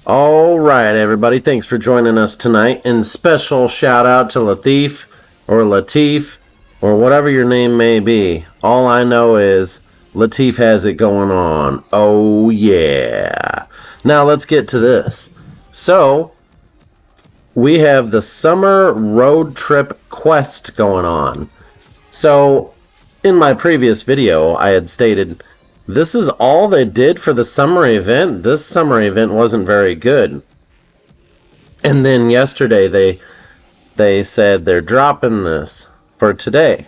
All right, everybody. Thanks for joining us tonight. And special shout out to Latiff or Latiff or whatever your name may be. All I know is Latiff has it going on. Oh, yeah. Now let's get to this. So, we have the summer road trip quest going on. So, in my previous video, I had stated this is all they did for the summer event. This summer event wasn't very good. And then yesterday they said they're dropping this for today.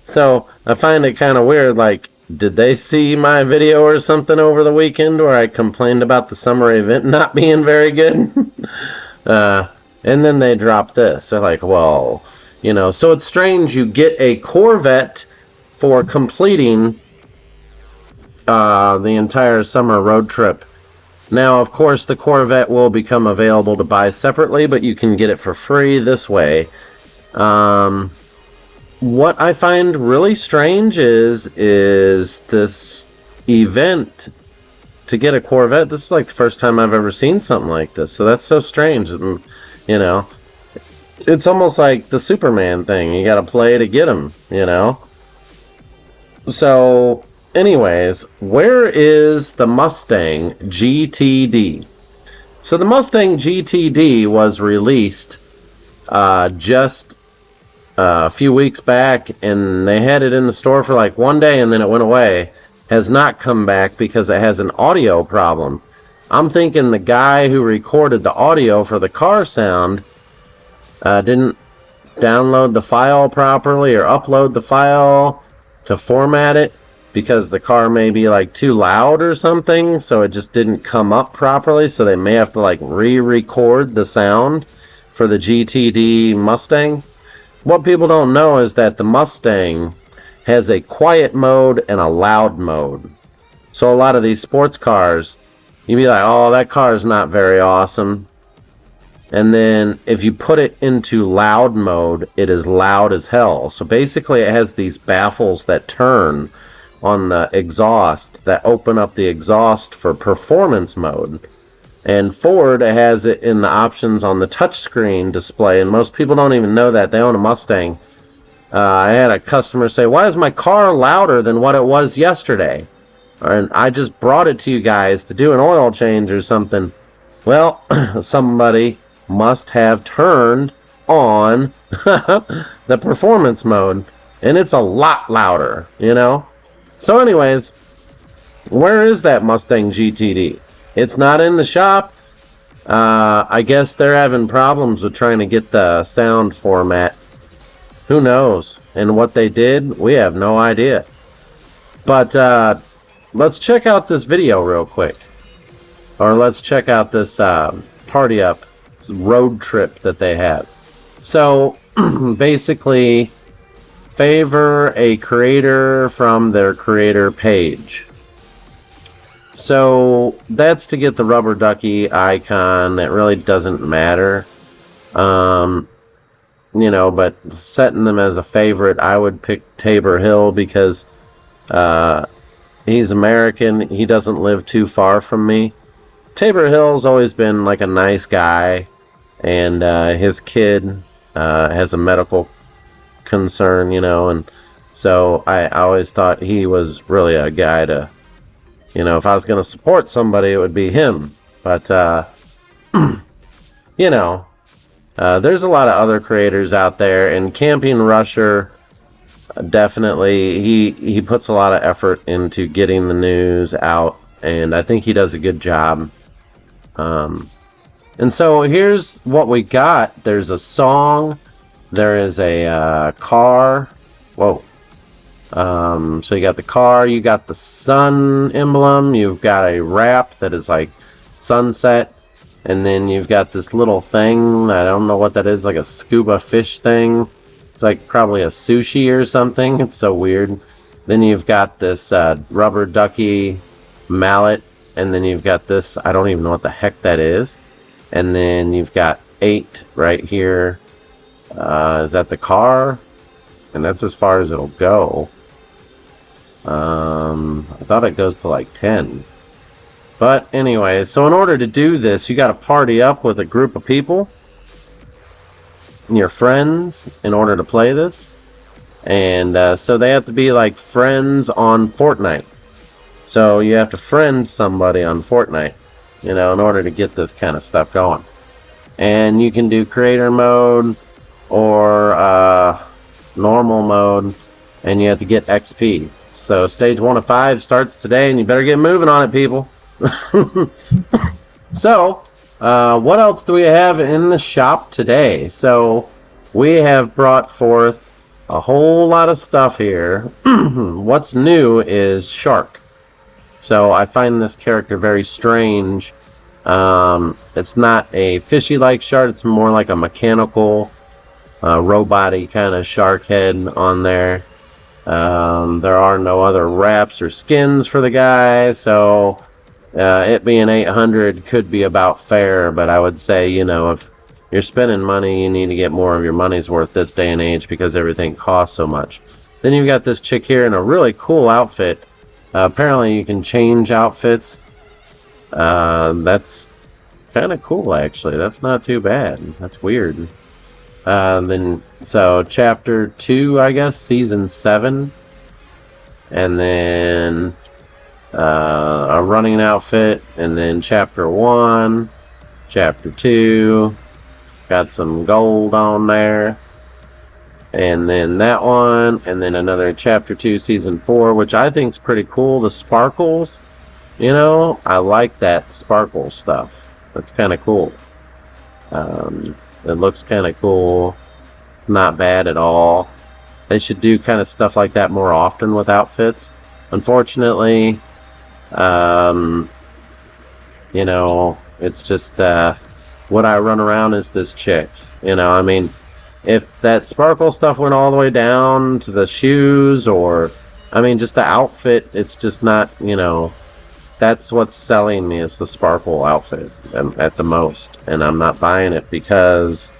So I find it kind of weird, like, did they see my video or something over the weekend where I complained about the summer event not being very good? And then they dropped this. They're like, well, so it's strange you get a Corvette for completing the entire summer road trip. Now, of course, the Corvette will become available to buy separately, but you can get it for free this way. What I find really strange is this event to get a Corvette. This is like the first time I've ever seen something like this, so that's so strange. It's almost like the Superman thing. You got to play to get him, So, anyways, where is the Mustang GTD? So the Mustang GTD was released just a few weeks back, and they had it in the store for like one day, and then it went away. Has not come back because it has an audio problem. I'm thinking the guy who recorded the audio for the car sound didn't download the file properly or upload the file to format it, because the car may be like too loud or something, so it just didn't come up properly, so they may have to like re-record the sound for the GTD Mustang. What people don't know is that the Mustang has a quiet mode and a loud mode. So a lot of these sports cars, you'd be like, oh, that car is not very awesome. And then if you put it into loud mode, it is loud as hell. So basically it has these baffles that turn on the exhaust that open up the exhaust for performance mode. And Ford has it in the options on the touchscreen display, and most people don't even know that. They own a Mustang. I had a customer say, why is my car louder than what it was yesterday? And I just brought it to you guys to do an oil change or something. Well, somebody must have turned on the performance mode, and it's a lot louder, So anyways, where is that Mustang GTD? It's not in the shop. I guess they're having problems with trying to get the sound format. Who knows? And what they did, we have no idea. But let's check out this video real quick. Or let's check out this party up road trip that they have. So basically, favor a creator from their creator page. So that's to get the rubber ducky icon. That really doesn't matter. But setting them as a favorite, I would pick Tabor Hill because he's American. He doesn't live too far from me. Tabor Hill's always been like a nice guy, and his kid has a medical concern, and so I always thought he was really a guy to, if I was going to support somebody, it would be him. But there's a lot of other creators out there, and Camping Rusher, definitely, he puts a lot of effort into getting the news out, and I think he does a good job. And so here's what we got. There's a song, there is a car. Whoa. So you got the car, you got the sun emblem, you've got a wrap that is like sunset, and then you've got this little thing, I don't know what that is, like a scuba fish thing. It's like probably a sushi or something. It's so weird. Then you've got this rubber ducky mallet, and then you've got this, I don't even know what the heck that is. And then you've got 8 right here. Is that the car? And that's as far as it'll go. I thought it goes to like 10. But anyway, so in order to do this, you got to party up with a group of people, your friends, in order to play this. And so they have to be like friends on Fortnite. So you have to friend somebody on Fortnite, in order to get this kind of stuff going. And you can do creator mode or normal mode, and you have to get XP. So stage 1 of 5 starts today, and you better get moving on it, people. So, what else do we have in the shop today? So, we have brought forth a whole lot of stuff here. What's new is Shark. So, I find this character very strange. It's not a fishy-like shark. It's more like a mechanical, robot-y kind of shark head on there. There are no other wraps or skins for the guy, so it being 800 could be about fair, but I would say, if you're spending money, you need to get more of your money's worth this day and age because everything costs so much. Then you've got this chick here in a really cool outfit. Apparently you can change outfits. That's kind of cool, actually. That's not too bad. That's weird. So chapter 2, I guess, season 7. And then a running outfit, and then chapter 1, chapter 2, got some gold on there, and then that one, and then another chapter 2 season 4, which I think is pretty cool. The sparkles, I like that sparkle stuff. That's kind of cool. It looks kind of cool. It's not bad at all. They should do kind of stuff like that more often with outfits. Unfortunately, it's just what I run around is this chick. I mean, if that sparkle stuff went all the way down to the shoes, or I mean just the outfit, it's just not, that's what's selling me, is the sparkle outfit at the most. And I'm not buying it because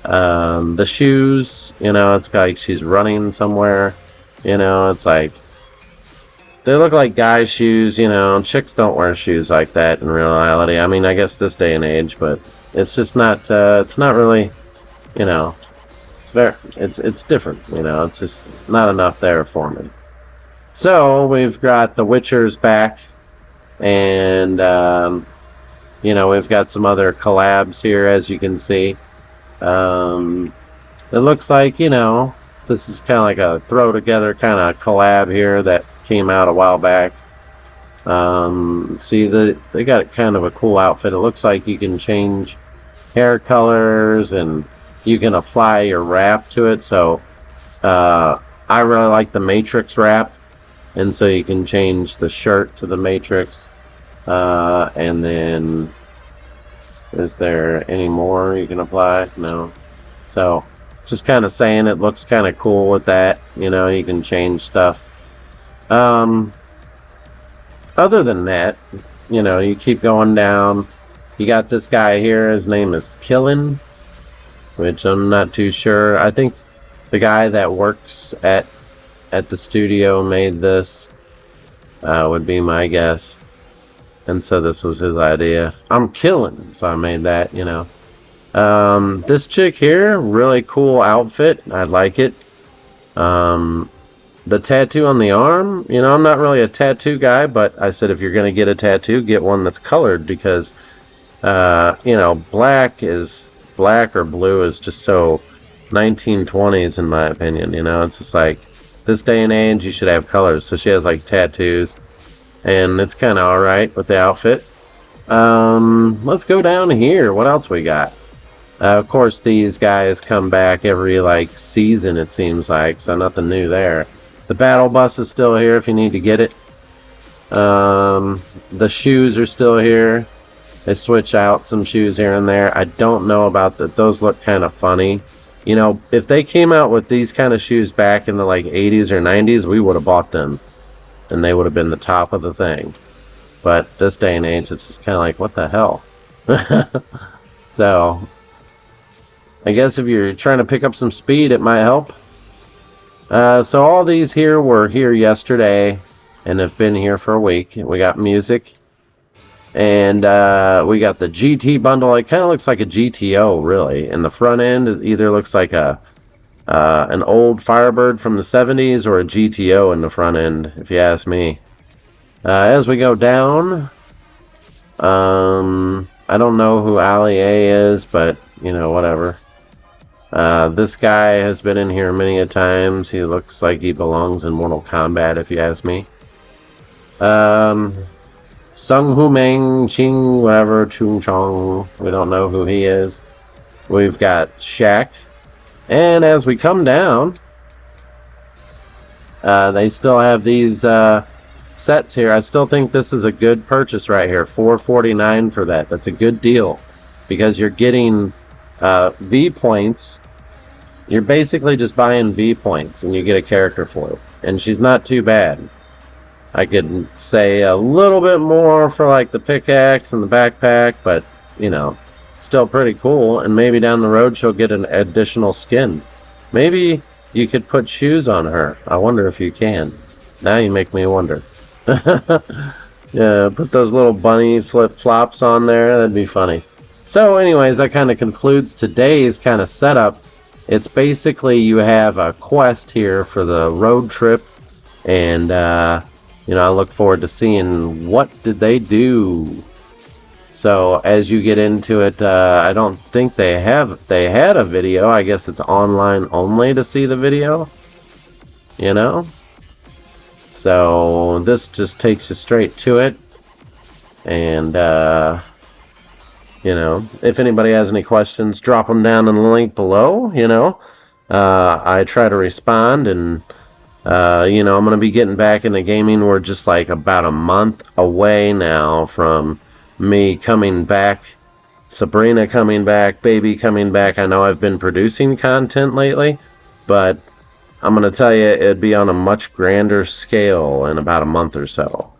the shoes, it's like she's running somewhere. It's like they look like guy shoes. Chicks don't wear shoes like that in reality. I mean, I guess this day and age, but it's just not. It's not really, it's different. It's just not enough there for me. So we've got the Witchers back, and we've got some other collabs here, as you can see. It looks like, this is kind of like a throw together kind of collab here that came out a while back. See, they got kind of a cool outfit. It looks like you can change hair colors, and you can apply your wrap to it. So I really like the Matrix wrap, and so you can change the shirt to the Matrix. And then, is there any more you can apply? No. So just kind of saying, it looks kind of cool with that. You can change stuff. Other than that, you keep going down. You got this guy here. His name is Killin, which I'm not too sure. I think the guy that works at the studio made this, would be my guess. And so this was his idea. I'm killing, so I made that, This chick here, really cool outfit. I like it. The tattoo on the arm, I'm not really a tattoo guy, but I said if you're going to get a tattoo, get one that's colored, because, black or blue is just so 1920s in my opinion. It's just like, this day and age, you should have colors. So she has like tattoos, and it's kind of alright with the outfit. Let's go down here. What else we got? Of course, these guys come back every like season, it seems like, so nothing new there. The battle bus is still here if you need to get it. The shoes are still here. They switch out some shoes here and there. I don't know about that. Those look kind of funny. If they came out with these kind of shoes back in the like 80s or 90s, we would have bought them, and they would have been the top of the thing. But this day and age, it's just kind of like, what the hell? So I guess if you're trying to pick up some speed, it might help. So all these here were here yesterday and have been here for a week. We got music. And we got the GT bundle. It kind of looks like a GTO, really. In the front end, it either looks like an old Firebird from the 70s or a GTO in the front end, if you ask me. As we go down, I don't know who Ali A is, but, you know, whatever. This guy has been in here many a times. He looks like he belongs in Mortal Kombat, if you ask me. Sung Hu Meng Ching, whatever, Chung Chong. We don't know who he is. We've got Shaq. And as we come down, they still have these sets here. I still think this is a good purchase right here. $4.49 for that. That's a good deal because you're getting V points. You're basically just buying V points and you get a character for it. And she's not too bad. I could say a little bit more for like the pickaxe and the backpack, but you know, still pretty cool. And maybe down the road she'll get an additional skin. Maybe you could put shoes on her. I wonder if you can. Now you make me wonder. Yeah, put those little bunny flip-flops on there. That'd be funny. So anyways, that kind of concludes today's kind of setup. It's basically you have a quest here for the road trip, and you know, I look forward to seeing what did they do. So as you get into it, I don't think they had a video. I guess it's online only to see the video, you know. So this just takes you straight to it. And you know, if anybody has any questions, drop them down in the link below. You know, I try to respond, and you know, I'm going to be getting back into gaming. We're just like about a month away now from me coming back, Sabrina coming back, baby coming back. I know I've been producing content lately, but I'm going to tell you it'd be on a much grander scale in about a month or so.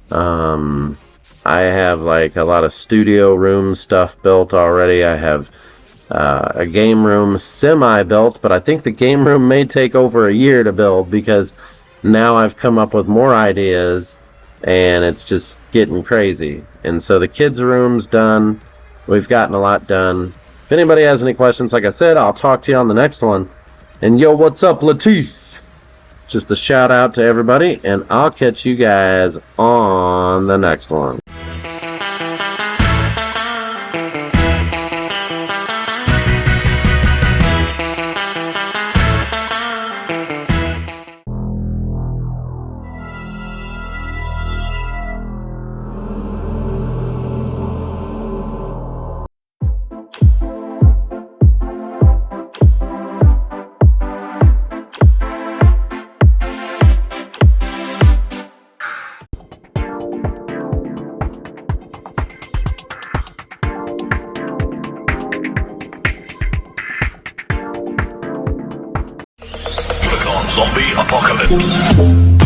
I have like a lot of studio room stuff built already. I have a game room semi-built, but I think the game room may take over a year to build because now I've come up with more ideas and it's just getting crazy. And so the kids' room's done. We've gotten a lot done. If anybody has any questions, like I said, I'll talk to you on the next one. And yo, what's up, Latiff? Just a shout out to everybody, and I'll catch you guys on the next one. Zombie Apocalypse.